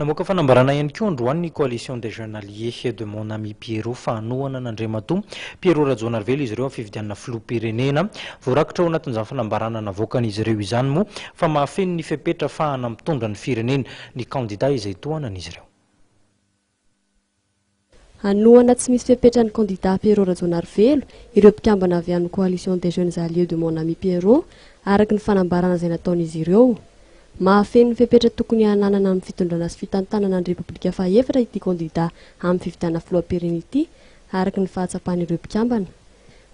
Namoaka fanambarana ihany koa androany ny coalition des jeunes alliés de mon ami Pierrot fa hanoana nandremato Pierrot rajonarvelo izy ireo fividianana firenena voarakitra ao anatin'izany fanambarana navoakan'izy ireo izany moa fa mahafeno ny fepetra hahafahana mitondra ny firenena ny kandidà izay tohanan'izy ireo. Hanoana tsy misy fepetra ny kandidà Pierrot rajonarvelo ireo mpikambana avy amin'ny coalition des jeunes alliés de mon ami Pierrot araky ny fanambarana izay nataon'izy ireo. Mahafeno ny fepetra tokony hananana amin'ny fitondrana sy fitantanana ny Repoblika fahaefatra ity kandidà amin'ny fividiana filoham-pirenena ity araky ny fahatsapan'ireo mpikambana.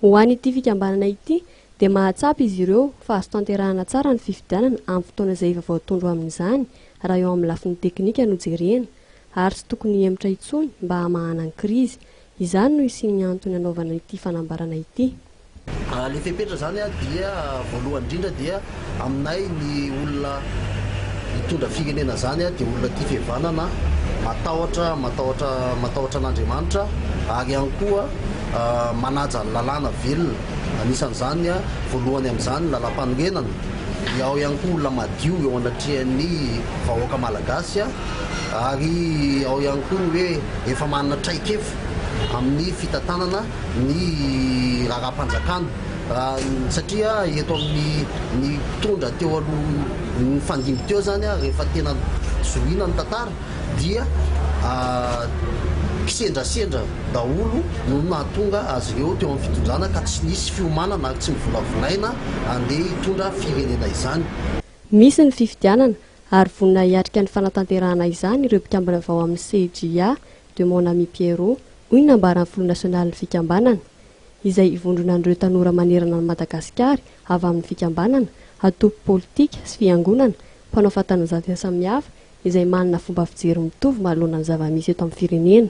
Ho an'ity fikambanana ity dia mahatsapa izy ireo fa azo tanterahana tsara ny fifidianana amin'ny fotoana izay efa voatondro amin'izany raha eo amin'ny lafiny teknika no jerena ary tsy tokony hemitra intsony mba hamahana ny krizy. Izany no isiany antony anaovana ity fanambarana ity. Le fepetra zany dia voalohany indrindra dia aminay ny olona mitondra firenena zany dia olona tia fihavanana matahotra an'Andriamanitra ary ihany koa manaja ny lalàna velona. Anisan'izany voalohany amin'izany lalam-panorenana dia ao ihany koa olona madio eo anatrehan'ny vahoaka malagasy ary ao ihany koa hoe efa manana traikefa amin'ny fitantanana ny raharaham-panjakana satria eto amin'ny mitondra teo aloha ny fandimby teo zany rehefa tena zohina ny tantara dia kisendrasendra daholo no nahatonga azy ireo teo amin'ny fitondrana ka tsy nisy fiomanana ary tsy mivolavolaina andeha hitondra firenena izany. Misy ny fifidianana ary vonina hiatrika ny fanatanterahana izany ireo mpikambana vao amin'ny CJA de mon ami Pierrot hoy nambaran'ny Front National ny fikambanana izay ivondrona an'ireo tanora manerana ny Madagasikara avy amin'ny fikambanana, atopy politika sy fiangonana, mpanao fatanjahantena samihafa izay manana fomba fijery mitovy manoloana ny zava-misy eto amin'ny firenena.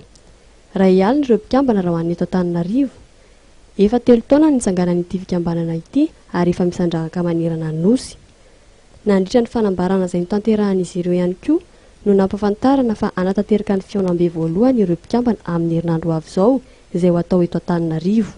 Ray alina ireo mpikambana raha hoan'ny eto Antananarivo. Efa 3 taona nitsanganan'ity fikambanana ity ary efa misandrahaka manerana ny nosy. Nandritra ny fanambarana izay notanterahan'izy ireo ihany koa no nampafantarana fa anatanteraka ny fiaonam-be voalohany ireo mpikambana amin'ny herinandro avy izao izay ho atao eto Antananarivo.